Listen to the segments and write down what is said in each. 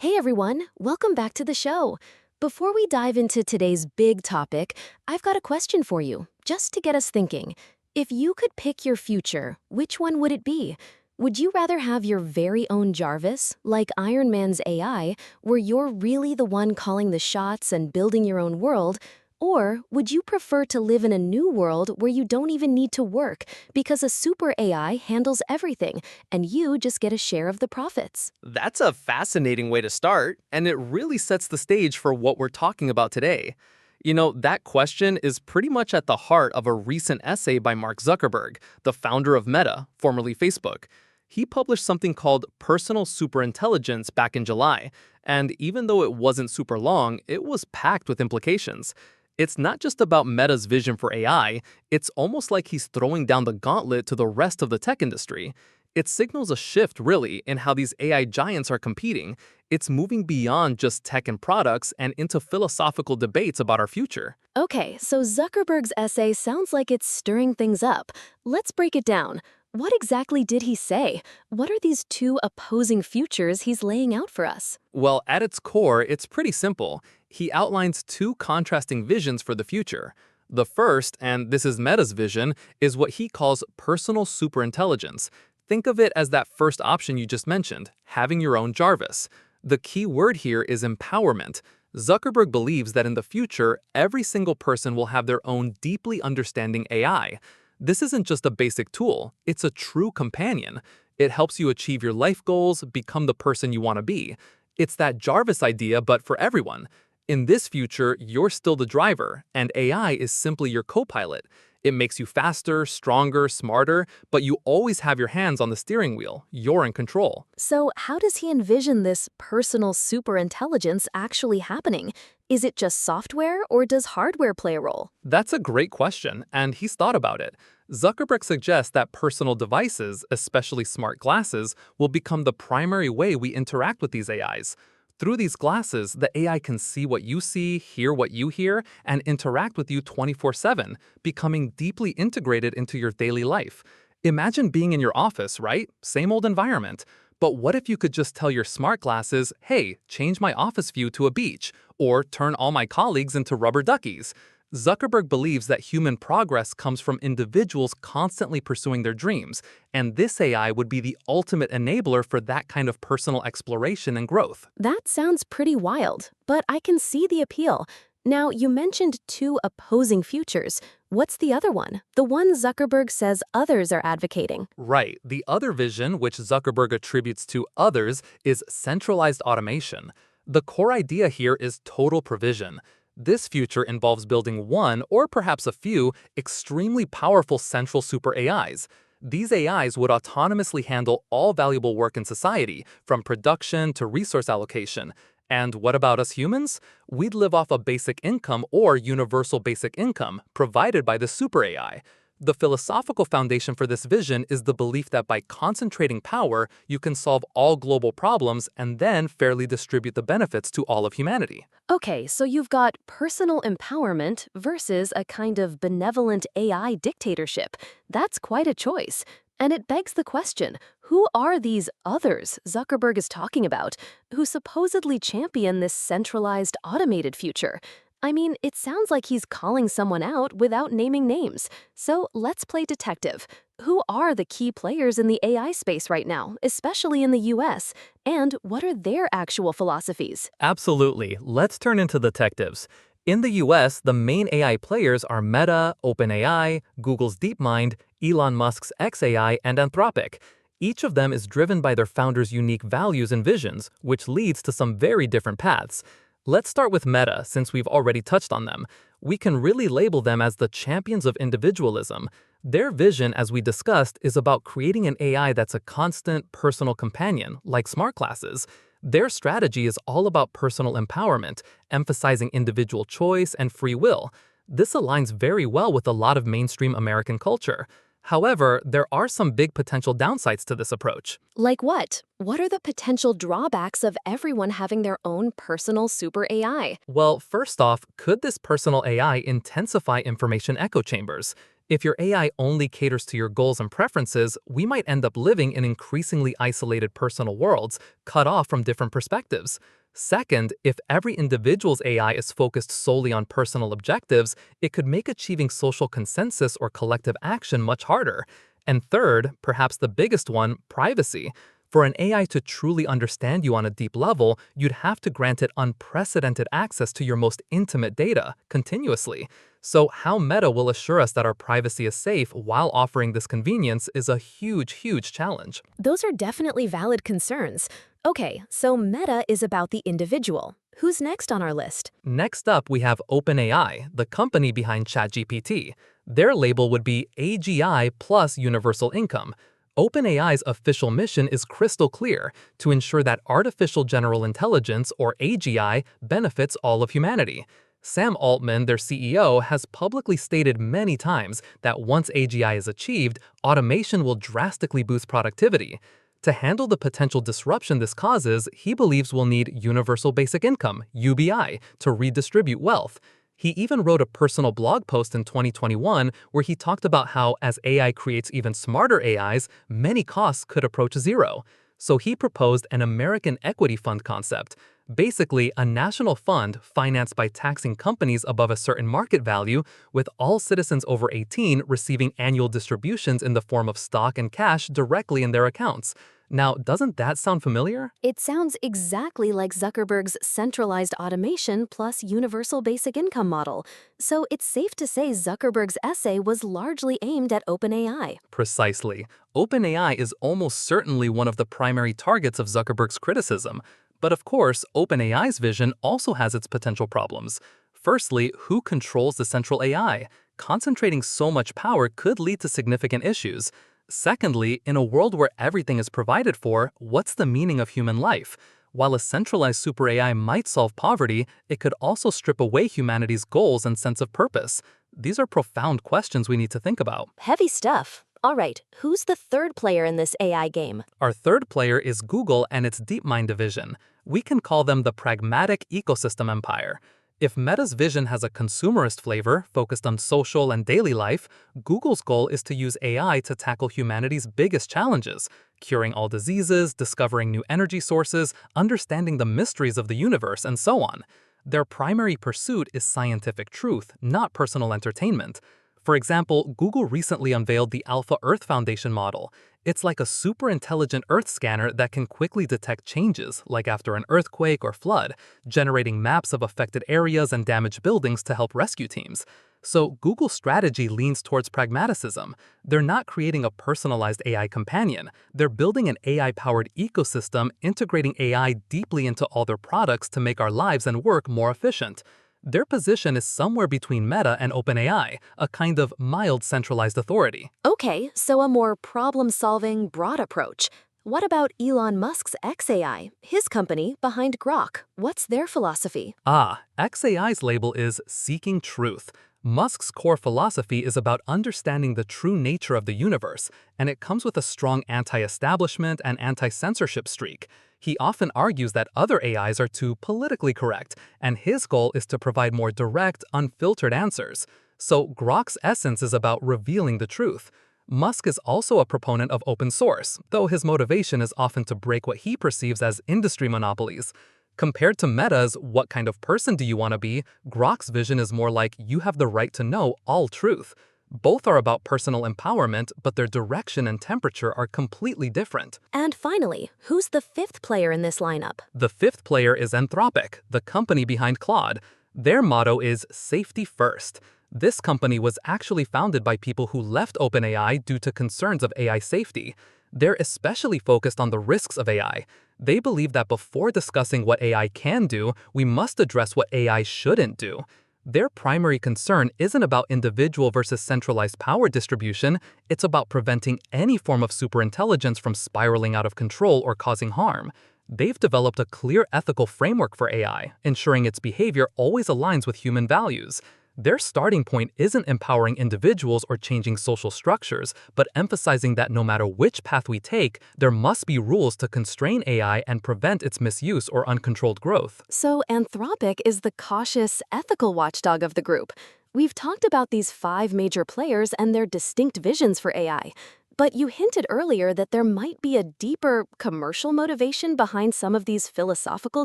Hey everyone, welcome back to the show. Before we dive into today's big topic, I've got a question for you, just to get us thinking. If you could pick your future, which one would it be? Would you rather have your very own Jarvis, like Iron Man's AI, where you're really the one calling the shots and building your own world? Or would you prefer to live in a new world where you don't even need to work because a super AI handles everything and you just get a share of the profits? That's a fascinating way to start, and it really sets the stage for what we're talking about today. That question is pretty much at the heart of a recent essay by Mark Zuckerberg, the founder of Meta, formerly Facebook. He published something called Personal Superintelligence back in July, and even though it wasn't super long, it was packed with implications. It's not just about Meta's vision for AI, it's almost like he's throwing down the gauntlet to the rest of the tech industry. It signals a shift, really, in how these AI giants are competing. It's moving beyond just tech and products and into philosophical debates about our future. Okay, so Zuckerberg's essay sounds like it's stirring things up. Let's break it down. What exactly did he say? What are these two opposing futures he's laying out for us? Well, at its core, it's pretty simple. He outlines two contrasting visions for the future. The first, and this is Meta's vision, is what he calls personal superintelligence. Think of it as that first option you just mentioned, having your own Jarvis. The key word here is empowerment. Zuckerberg believes that in the future, every single person will have their own deeply understanding AI. This isn't just a basic tool, it's a true companion. It helps you achieve your life goals, become the person you want to be. It's that Jarvis idea, but for everyone. In this future, you're still the driver, and AI is simply your co-pilot. It makes you faster, stronger, smarter, but you always have your hands on the steering wheel. You're in control. So, how does he envision this personal superintelligence actually happening? Is it just software, or does hardware play a role? That's a great question, and he's thought about it. Zuckerberg suggests that personal devices, especially smart glasses, will become the primary way we interact with these AIs. Through these glasses, the AI can see what you see, hear what you hear, and interact with you 24/7, becoming deeply integrated into your daily life. Imagine being in your office, right? Same old environment. But what if you could just tell your smart glasses, hey, change my office view to a beach, or turn all my colleagues into rubber duckies? Zuckerberg believes that human progress comes from individuals constantly pursuing their dreams, and this AI would be the ultimate enabler for that kind of personal exploration and growth. That sounds pretty wild, but I can see the appeal. Now, you mentioned two opposing futures. What's the other one? The one Zuckerberg says others are advocating. Right, the other vision, which Zuckerberg attributes to others, is centralized automation. The core idea here is total provision. This future involves building one, or perhaps a few, extremely powerful central super AIs. These AIs would autonomously handle all valuable work in society, from production to resource allocation. And what about us humans? We'd live off a basic income or universal basic income provided by the super AI. The philosophical foundation for this vision is the belief that by concentrating power, you can solve all global problems and then fairly distribute the benefits to all of humanity. Okay, so you've got personal empowerment versus a kind of benevolent AI dictatorship. That's quite a choice. And it begs the question, who are these others Zuckerberg is talking about, who supposedly champion this centralized automated future? I mean, it sounds like he's calling someone out without naming names. So let's play detective. Who are the key players in the AI space right now, especially in the US? And what are their actual philosophies? Absolutely. Let's turn into detectives. In the US, the main AI players are Meta, OpenAI, Google's DeepMind, Elon Musk's xAI, and Anthropic. Each of them is driven by their founders' unique values and visions, which leads to some very different paths. Let's start with Meta, since we've already touched on them. We can really label them as the champions of individualism. Their vision, as we discussed, is about creating an AI that's a constant, personal companion, like smart glasses. Their strategy is all about personal empowerment, emphasizing individual choice and free will. This aligns very well with a lot of mainstream American culture. However, there are some big potential downsides to this approach. Like what? What are the potential drawbacks of everyone having their own personal super AI? Well, first off, could this personal AI intensify information echo chambers? If your AI only caters to your goals and preferences, we might end up living in increasingly isolated personal worlds, cut off from different perspectives. Second, if every individual's AI is focused solely on personal objectives, it could make achieving social consensus or collective action much harder. And third, perhaps the biggest one, privacy. For an AI to truly understand you on a deep level, you'd have to grant it unprecedented access to your most intimate data, continuously. So how Meta will assure us that our privacy is safe while offering this convenience is a huge challenge. Those are definitely valid concerns. Okay, so Meta is about the individual. Who's next on our list? Next up, we have OpenAI, the company behind ChatGPT. Their label would be AGI plus universal income. OpenAI's official mission is crystal clear: to ensure that artificial general intelligence, or AGI, benefits all of humanity. Sam Altman, their CEO, has publicly stated many times that once AGI is achieved, automation will drastically boost productivity. To handle the potential disruption this causes, he believes we'll need universal basic income, UBI, to redistribute wealth. He even wrote a personal blog post in 2021 where he talked about how, as AI creates even smarter AIs, many costs could approach zero. So he proposed an American equity fund concept. Basically, a national fund financed by taxing companies above a certain market value, with all citizens over 18 receiving annual distributions in the form of stock and cash directly in their accounts. Now, doesn't that sound familiar? It sounds exactly like Zuckerberg's centralized automation plus universal basic income model. So it's safe to say Zuckerberg's essay was largely aimed at OpenAI. Precisely. OpenAI is almost certainly one of the primary targets of Zuckerberg's criticism. But of course, OpenAI's vision also has its potential problems. Firstly, who controls the central AI? Concentrating so much power could lead to significant issues. Secondly, in a world where everything is provided for, what's the meaning of human life? While a centralized super AI might solve poverty, it could also strip away humanity's goals and sense of purpose. These are profound questions we need to think about. Heavy stuff. All right, who's the third player in this AI game? Our third player is Google and its DeepMind division. We can call them the pragmatic ecosystem empire. If Meta's vision has a consumerist flavor focused on social and daily life, Google's goal is to use AI to tackle humanity's biggest challenges: curing all diseases, discovering new energy sources, understanding the mysteries of the universe, and so on. Their primary pursuit is scientific truth, not personal entertainment. For example, Google recently unveiled the AlphaEarth Foundation model. It's like a super intelligent Earth scanner that can quickly detect changes, like after an earthquake or flood, generating maps of affected areas and damaged buildings to help rescue teams. So Google's strategy leans towards pragmatism. They're not creating a personalized AI companion. They're building an AI-powered ecosystem, integrating AI deeply into all their products to make our lives and work more efficient. Their position is somewhere between Meta and OpenAI, a kind of mild centralized authority. Okay, so a more problem-solving, broad approach. What about Elon Musk's xAI, his company behind Grok? What's their philosophy? xAI's label is seeking truth. Musk's core philosophy is about understanding the true nature of the universe, and it comes with a strong anti-establishment and anti-censorship streak. He often argues that other AIs are too politically correct, and his goal is to provide more direct, unfiltered answers. So Grok's essence is about revealing the truth. Musk is also a proponent of open source, though his motivation is often to break what he perceives as industry monopolies. Compared to Meta's "what kind of person do you want to be?", Grok's vision is more like "you have the right to know all truth." Both are about personal empowerment, but their direction and temperature are completely different. And finally, who's the fifth player in this lineup? The fifth player is Anthropic, the company behind Claude. Their motto is safety first. This company was actually founded by people who left OpenAI due to concerns of AI safety. They're especially focused on the risks of AI. They believe that before discussing what AI can do, we must address what AI shouldn't do. Their primary concern isn't about individual versus centralized power distribution, it's about preventing any form of superintelligence from spiraling out of control or causing harm. They've developed a clear ethical framework for AI, ensuring its behavior always aligns with human values. Their starting point isn't empowering individuals or changing social structures, but emphasizing that no matter which path we take, there must be rules to constrain AI and prevent its misuse or uncontrolled growth. So Anthropic is the cautious, ethical watchdog of the group. We've talked about these five major players and their distinct visions for AI. But you hinted earlier that there might be a deeper commercial motivation behind some of these philosophical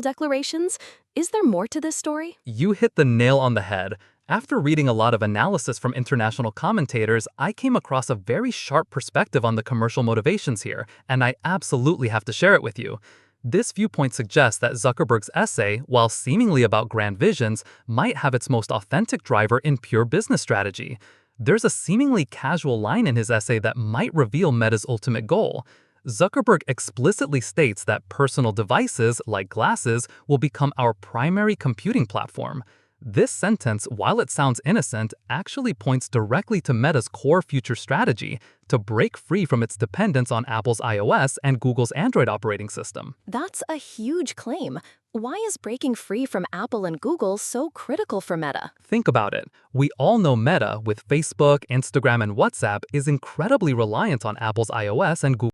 declarations. Is there more to this story? You hit the nail on the head. After reading a lot of analysis from international commentators, I came across a very sharp perspective on the commercial motivations here, and I absolutely have to share it with you. This viewpoint suggests that Zuckerberg's essay, while seemingly about grand visions, might have its most authentic driver in pure business strategy. There's a seemingly casual line in his essay that might reveal Meta's ultimate goal. Zuckerberg explicitly states that personal devices, like glasses, will become our primary computing platform. This sentence, while it sounds innocent, actually points directly to Meta's core future strategy to break free from its dependence on Apple's iOS and Google's Android operating system. That's a huge claim. Why is breaking free from Apple and Google so critical for Meta? Think about it. We all know Meta, with Facebook, Instagram, and WhatsApp, is incredibly reliant on Apple's iOS and Google.